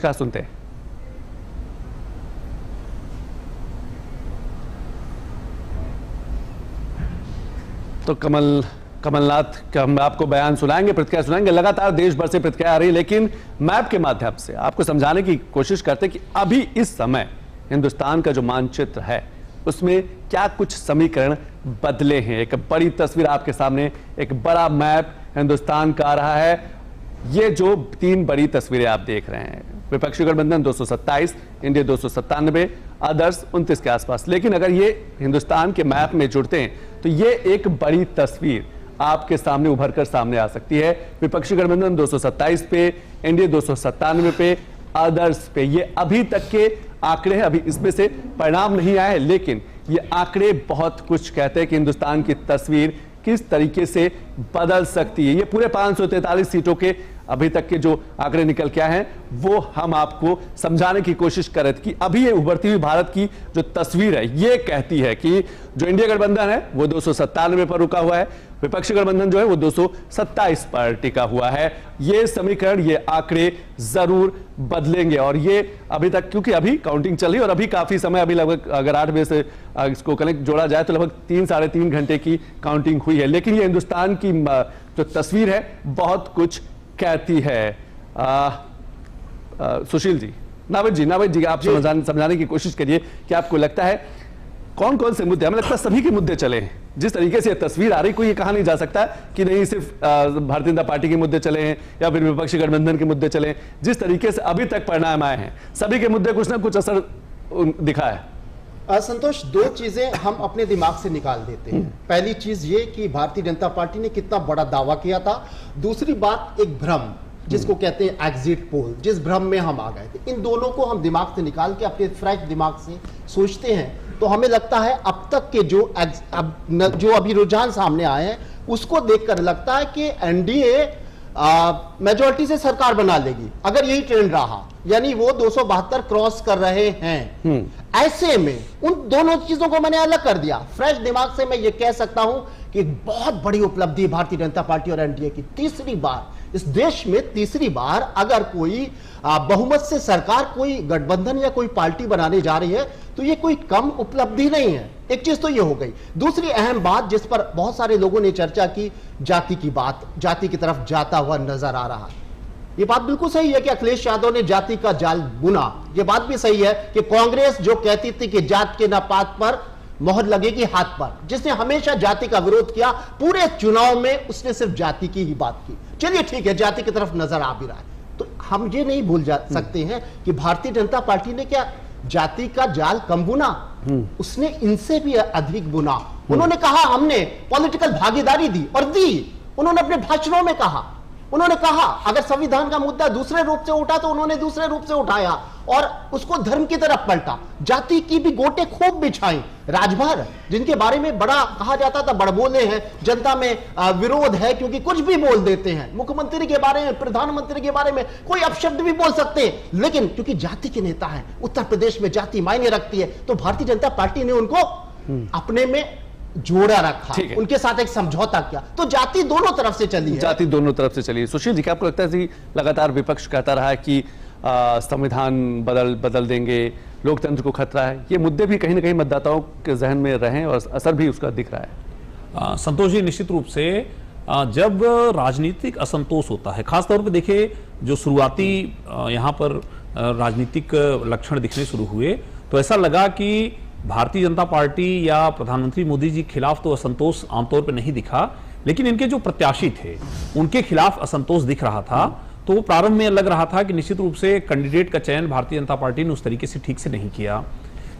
कहा, सुनते हैं। तो कमलनाथ का हम आपको बयान सुनाएंगे, प्रतिक्रिया सुनाएंगे। लगातार देश भर से प्रतिक्रिया आ रही है, लेकिन मैप के माध्यम से आपको समझाने की कोशिश करते हैं कि अभी इस समय हिंदुस्तान का जो मानचित्र है उसमें क्या कुछ समीकरण बदले हैं। एक बड़ी तस्वीर आपके सामने, एक बड़ा मैप हिंदुस्तान का आ रहा है। ये जो 3 बड़ी तस्वीरें आप देख रहे हैं, विपक्षी गठबंधन 227, इंडिया 297, आदर्श 29 के आसपास। लेकिन अगर ये हिंदुस्तान के मैप में जुड़ते हैं तो ये एक बड़ी तस्वीर आपके सामने उभर कर सामने आ सकती है। विपक्षी गठबंधन 227 पे, इंडिया 297 पे, आदर्श पे। ये अभी तक के आंकड़े हैं, अभी इसमें से परिणाम नहीं आए, लेकिन ये आंकड़े बहुत कुछ कहते हैं कि हिंदुस्तान की तस्वीर किस तरीके से बदल सकती है। ये पूरे 543 सीटों के अभी तक के जो आंकड़े निकल के आए हैं वो हम आपको समझाने की कोशिश कर रहे थे कि अभी ये उभरती हुई भारत की जो तस्वीर है ये कहती है कि जो इंडिया गठबंधन है वो 297 पर रुका हुआ है, विपक्षी गठबंधन जो है वो 227 पर टिका हुआ है। ये समीकरण, ये आंकड़े जरूर बदलेंगे और ये अभी तक, क्योंकि अभी काउंटिंग चल रही है और अभी काफी समय, अभी लगभग अगर 8 बजे से इसको कनेक्ट जोड़ा जाए तो लगभग 3 साढ़े 3 घंटे की काउंटिंग हुई है। लेकिन ये हिंदुस्तान की जो तस्वीर है बहुत कुछ कहती है। सुशील जी, नाविद जी आप समझाने की कोशिश करिए कि आपको लगता है कौन कौन से मुद्दे, हमें लगता है सभी के मुद्दे चले हैं। जिस तरीके से तस्वीर आ रही, कोई ये कहा नहीं जा सकता कि नहीं सिर्फ भारतीय जनता पार्टी के मुद्दे चले हैं या फिर विपक्षी गठबंधन के मुद्दे चले हैं। जिस तरीके से अभी तक परिणाम आए हैं, सभी के मुद्दे कुछ ना कुछ असर दिखा है। संतोष, 2 चीजें हम अपने दिमाग से निकाल देते हैं। पहली चीज ये कि भारतीय जनता पार्टी ने कितना बड़ा दावा किया था। दूसरी बात, एक भ्रम जिसको कहते हैं एग्जिट पोल, जिस भ्रम में हम आ गए थे। इन दोनों को हम दिमाग से निकाल के अपने फ्रेश दिमाग से सोचते हैं तो हमें लगता है अब तक के जो अभी रुझान सामने आए हैं उसको देखकर लगता है कि एनडीए मेजॉरिटी से सरकार बना लेगी अगर यही ट्रेंड रहा, यानी वो 272 क्रॉस कर रहे हैं। ऐसे में उन दोनों चीजों को मैंने अलग कर दिया। फ्रेश दिमाग से मैं ये कह सकता हूं कि एक बहुत बड़ी उपलब्धि भारतीय जनता पार्टी और एनडीए की। तीसरी बार इस देश में, तीसरी बार अगर कोई बहुमत से सरकार, कोई गठबंधन या कोई पार्टी बनाने जा रही है तो ये कोई कम उपलब्धि नहीं है। एक चीज तो ये हो गई। दूसरी अहम बात जिस पर बहुत सारे लोगों ने चर्चा की, जाति की बात, जाति की तरफ जाता हुआ नजर आ रहा है। ये बात बिल्कुल सही है कि अखिलेश यादव ने जाति का जाल बुना। ये बात भी सही है कि कांग्रेस जो कहती थी कि जात के नापात पर मोहर लगेगी हाथ पर, जिसने हमेशा जाति का विरोध किया, पूरे चुनाव में उसने सिर्फ जाति की ही बात की। चलिए ठीक है, जाति की तरफ नजर आ भी रहा है, तो हम ये नहीं भूल सकते हैं कि भारतीय जनता पार्टी ने क्या जाति का जाल कम बुना, उसने इनसे भी अधिक बुना। उन्होंने कहा हमने पॉलिटिकल भागीदारी दी और दी। उन्होंने अपने भाषणों में कहा, उन्होंने कहा अगर संविधान का मुद्दा दूसरे रूप से उठा तो उन्होंने दूसरे रूप से उठाया और उसको धर्म की तरफ पलटा। जाति की भी गोटे खूब बिछाई। राजभर जिनके बारे में बड़ा कहा जाता था, बड़बोले हैं, जनता में विरोध है क्योंकि कुछ भी बोल देते हैं, मुख्यमंत्री के बारे में, प्रधानमंत्री के बारे में कोई अपशब्द भी बोल सकते हैं, लेकिन क्योंकि जाति के नेता है, उत्तर प्रदेश में जाति मायने रखती है, तो भारतीय जनता पार्टी ने उनको अपने में जोड़ा रखा, उनके साथ एक समझौता किया। तो जाति दोनों तरफ से चली है। जाति दोनों तरफ से चली है। सुशील जी, क्या आपको लगता है कि लगातार विपक्ष कहता रहा है कि संविधान बदल देंगे, लोकतंत्र को खतरा है, ये मुद्दे भी कहीं ना कहीं मतदाताओं के जहन में रहे और असर भी उसका दिख रहा है? संतोष जी, निश्चित रूप से जब राजनीतिक असंतोष होता है, खासतौर पर देखिए जो शुरुआती यहाँ पर राजनीतिक लक्षण दिखने शुरू हुए तो ऐसा लगा कि भारतीय जनता पार्टी या प्रधानमंत्री मोदी जी के खिलाफ तो असंतोष आमतौर पर नहीं दिखा, लेकिन इनके जो प्रत्याशी थे उनके खिलाफ असंतोष दिख रहा था। तो वो प्रारंभ में लग रहा था कि निश्चित रूप से कैंडिडेट का चयन भारतीय जनता पार्टी ने उस तरीके से ठीक से नहीं किया,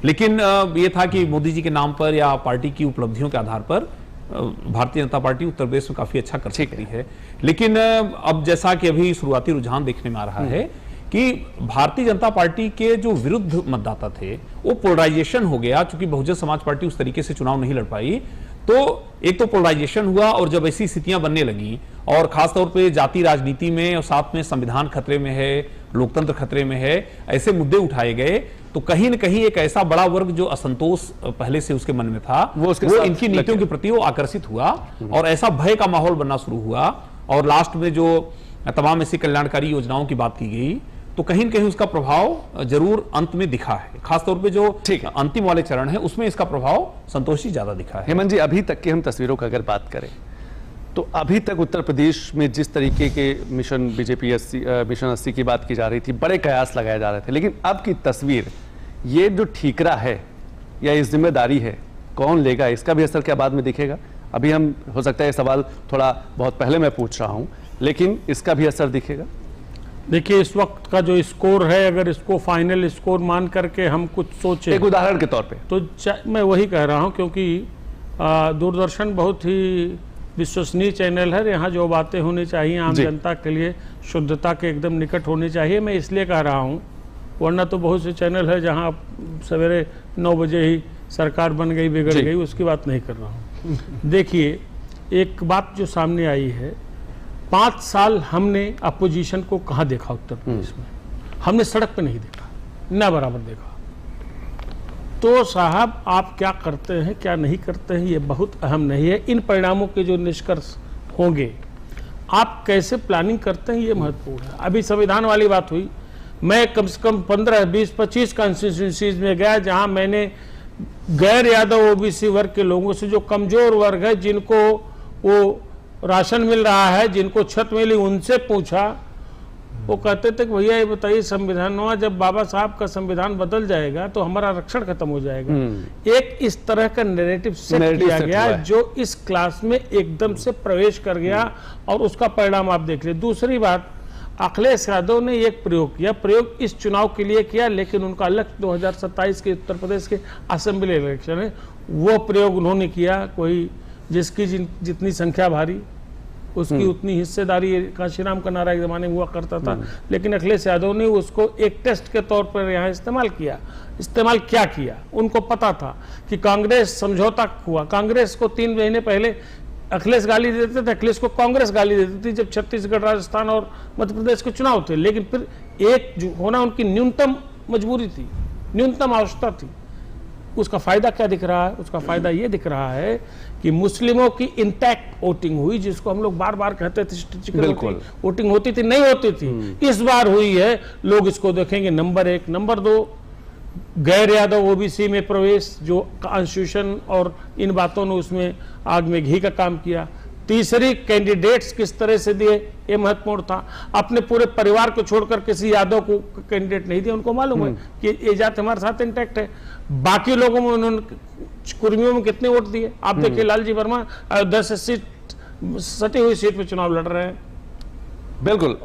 लेकिन ये था कि मोदी जी के नाम पर या पार्टी की उपलब्धियों के आधार पर भारतीय जनता पार्टी उत्तर प्रदेश में काफी अच्छा कर सकती है। लेकिन अब जैसा कि अभी शुरुआती रुझान देखने में आ रहा है कि भारतीय जनता पार्टी के जो विरुद्ध मतदाता थे वो पोलराइजेशन हो गया, क्योंकि बहुजन समाज पार्टी उस तरीके से चुनाव नहीं लड़ पाई। तो एक तो पोलराइजेशन हुआ और जब ऐसी स्थितियां बनने लगी और खासतौर पे जाति राजनीति में और साथ में संविधान खतरे में है, लोकतंत्र खतरे में है, ऐसे मुद्दे उठाए गए तो कहीं न कहीं एक ऐसा बड़ा वर्ग जो असंतोष पहले से उसके मन में था वो इनकी नीतियों के प्रति वो आकर्षित हुआ और ऐसा भय का माहौल बनना शुरू हुआ। और लास्ट में जो तमाम ऐसी कल्याणकारी योजनाओं की बात की गई तो कहीं न कहीं उसका प्रभाव जरूर अंत में दिखा है। खासतौर पे जो अंतिम वाले चरण है उसमें इसका प्रभाव संतोष जी ज्यादा दिखा है। हेमंत जी, अभी तक की हम तस्वीरों की अगर बात करें तो अभी तक उत्तर प्रदेश में जिस तरीके के मिशन बीजेपी मिशन 80 की बात की जा रही थी, बड़े कयास लगाए जा रहे थे, लेकिन अब की तस्वीर, ये जो ठीकरा है या ये जिम्मेदारी है, कौन लेगा? इसका भी असर क्या बाद में दिखेगा? अभी हम, हो सकता है सवाल थोड़ा बहुत पहले मैं पूछ रहा हूं, लेकिन इसका भी असर दिखेगा? देखिए, इस वक्त का जो स्कोर है, अगर इसको फाइनल स्कोर मान करके हम कुछ सोचें, एक उदाहरण के तौर पे, तो मैं वही कह रहा हूं, क्योंकि दूरदर्शन बहुत ही विश्वसनीय चैनल है। यहाँ जो बातें होनी चाहिए आम जनता के लिए शुद्धता के एकदम निकट होनी चाहिए। मैं इसलिए कह रहा हूँ, वरना तो बहुत से चैनल है जहाँ सवेरे 9 बजे ही सरकार बन गई, बिगड़ गई, उसकी बात नहीं कर रहा हूँ। देखिए, एक बात जो सामने आई है, 5 साल हमने अपोजिशन को कहाँ देखा उत्तर प्रदेश में? हमने सड़क पे नहीं देखा, ना बराबर देखा। तो साहब, आप क्या करते हैं क्या नहीं करते हैं ये बहुत अहम नहीं है। इन परिणामों के जो निष्कर्ष होंगे, आप कैसे प्लानिंग करते हैं ये महत्वपूर्ण है। अभी संविधान वाली बात हुई, मैं कम से कम 15, 20, 25 कॉन्स्टिट्यूंसीज में गया जहां मैंने गैर यादव ओबीसी वर्ग के लोगों से, जो कमजोर वर्ग है, जिनको वो राशन मिल रहा है, जिनको छत मिली, उनसे पूछा। वो कहते थे कि भैया ये बताइए, संविधान जब बाबा साहब का संविधान बदल जाएगा तो हमारा आरक्षण खत्म हो जाएगा। एक इस तरह का नैरेटिव सेट किया गया जो इस क्लास में एकदम से प्रवेश कर गया, और उसका परिणाम आप देख लीजिए। दूसरी बात, अखिलेश यादव ने एक प्रयोग किया, प्रयोग इस चुनाव के लिए किया, लेकिन उनका लक्ष्य 2027 के उत्तर प्रदेश के असेंबली इलेक्शन है। वो प्रयोग उन्होंने किया, कोई जिसकी जितनी संख्या भारी उसकी उतनी हिस्सेदारी, काशीराम का नारा एक जमाने में हुआ करता था, लेकिन अखिलेश यादव ने उसको एक टेस्ट के तौर पर यहाँ इस्तेमाल किया। इस्तेमाल क्या किया? उनको पता था कि कांग्रेस समझौता हुआ, कांग्रेस को 3 महीने पहले अखिलेश गाली देते थे, अखिलेश को कांग्रेस गाली देती थी जब छत्तीसगढ़, राजस्थान और मध्य प्रदेश के चुनाव थे, लेकिन फिर एक होना उनकी न्यूनतम मजबूरी थी, न्यूनतम आवश्यकता थी। उसका फायदा क्या दिख रहा है? उसका फायदा ये दिख रहा है कि मुस्लिमों की इंटैक्ट वोटिंग हुई, जिसको हम लोग बार बार कहते थे स्टैटिस्टिकल वोटिंग होती थी, नहीं होती थी, इस बार हुई है। लोग इसको देखेंगे, नंबर 1। नंबर 2, गैर यादव ओबीसी में प्रवेश, जो कॉन्स्टिट्यूशन और इन बातों ने उसमें आग में घी का काम किया। तीसरी, कैंडिडेट्स किस तरह से दिए, ये महत्वपूर्ण था। अपने पूरे परिवार को छोड़कर किसी यादव को कैंडिडेट नहीं दिया, उनको मालूम है कि ये जात हमारे साथ इंटैक्ट है। बाकी लोगों में उन्होंने, कुर्मियों में कितने वोट दिए आप देखिए। लालजी वर्मा अयोध्या से सटी हुई सीट पे चुनाव लड़ रहे हैं। बिल्कुल।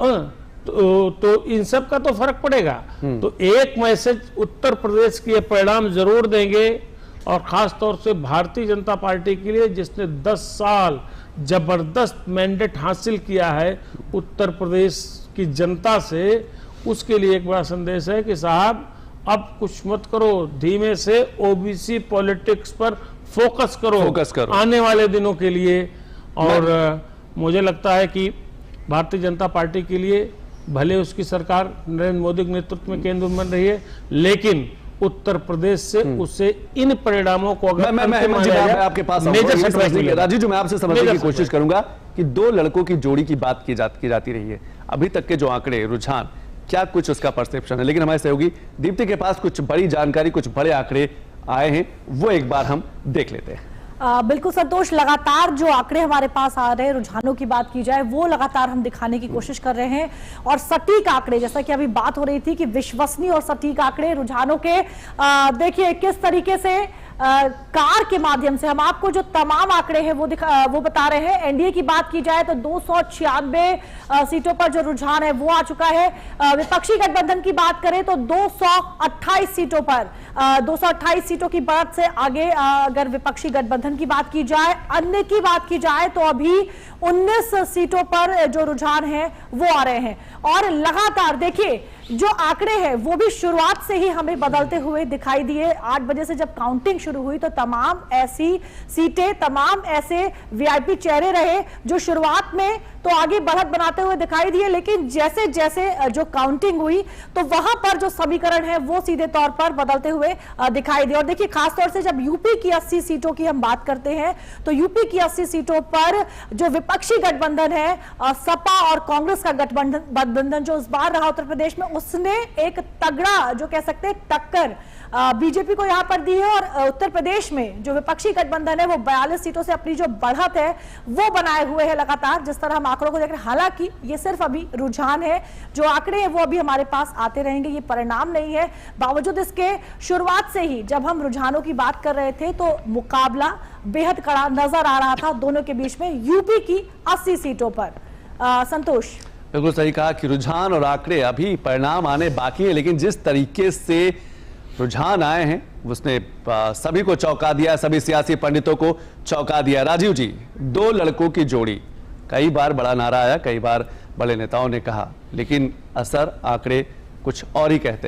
तो इन सब का तो फर्क पड़ेगा। तो एक मैसेज उत्तर प्रदेश के परिणाम जरूर देंगे, और खास तौर से भारतीय जनता पार्टी के लिए, जिसने 10 साल जबरदस्त मैंडेट हासिल किया है उत्तर प्रदेश की जनता से, उसके लिए एक बड़ा संदेश है कि साहब, अब कुछ मत करो, धीमे से ओबीसी पॉलिटिक्स पर फोकस करो आने वाले दिनों के लिए। और मुझे लगता है कि भारतीय जनता पार्टी के लिए, भले उसकी सरकार नरेंद्र मोदी के नेतृत्व में केंद्र में बन रही है, लेकिन उत्तर प्रदेश से उसे इन परिणामों को अगर मैं आपके पास राजीव जी, मैं आपसे समझने की कोशिश करूंगा कि 2 लड़कों की जोड़ी की बात की जाती रही है। अभी तक के जो आंकड़े, रुझान, क्या कुछ उसका परसेप्शन है? लेकिन हमारे सहयोगी दीप्ति के पास कुछ बड़ी जानकारी, कुछ बड़े आंकड़े आए हैं, वो एक बार हम देख लेते हैं। बिल्कुल संतोष, लगातार जो आंकड़े हमारे पास आ रहे हैं, रुझानों की बात की जाए, वो लगातार हम दिखाने की कोशिश कर रहे हैं। और सटीक आंकड़े, जैसा कि अभी बात हो रही थी कि विश्वसनीय और सटीक आंकड़े रुझानों के, देखिए किस तरीके से कार के माध्यम से हम आपको जो तमाम आंकड़े हैं वो बता रहे हैं। एनडीए की बात की जाए तो 296 सीटों पर जो रुझान है वो आ चुका है। विपक्षी गठबंधन की बात करें तो 228 सीटों पर 228 सीटों की बढ़त से आगे अगर विपक्षी गठबंधन की बात की जाए, अन्य की बात की जाए तो अभी 19 सीटों पर जो रुझान है वो आ रहे हैं। और लगातार देखिए जो आंकड़े हैं वो भी शुरुआत से ही हमें बदलते हुए दिखाई दिए। 8 बजे से जब काउंटिंग शुरू हुई तो तमाम ऐसी सीटें, तमाम ऐसे वीआईपी चेहरे रहे जो शुरुआत में तो आगे बढ़त बनाते हुए दिखाई दिए, लेकिन जैसे जैसे जो काउंटिंग हुई तो वहां पर जो समीकरण है वो सीधे तौर पर बदलते हुए दिखाई दिए। और देखिए खासतौर से जब यूपी की 80 सीटों की हम बात करते हैं तो यूपी की 80 सीटों पर जो विपक्षी गठबंधन है, सपा और कांग्रेस का गठबंधन जो इस बार रहा उत्तर प्रदेश में, उसने एक तगड़ा जो कह सकते हैं टक्कर बीजेपी को यहां पर दी है और उत्तर प्रदेश में जो विपक्षी गठबंधन है वो 42 सीटों से अपनी जो बढ़त है वो बनाए हुए है लगातार, जिस तरह हम आंकड़ों को देख रहे हैं। हालांकि ये सिर्फ अभी रुझान है, जो आंकड़े हैं वो अभी हमारे पास आते रहेंगे, ये परिणाम नहीं है। बावजूद इसके शुरुआत से ही जब हम रुझानों की बात कर रहे थे तो मुकाबला बेहद कड़ा नजर आ रहा था दोनों के बीच में यूपी की 80 सीटों पर। संतोष, बिल्कुल सही कहा कि रुझान और आंकड़े अभी परिणाम आने बाकी है, लेकिन जिस तरीके से रुझान आए हैं उसने सभी को चौंका दिया, सभी सियासी पंडितों को चौंका दिया। राजीव जी, दो लड़कों की जोड़ी, कई बार बड़ा नारा आया, कई बार बड़े नेताओं ने कहा, लेकिन असर आंकड़े कुछ और ही कहते हैं।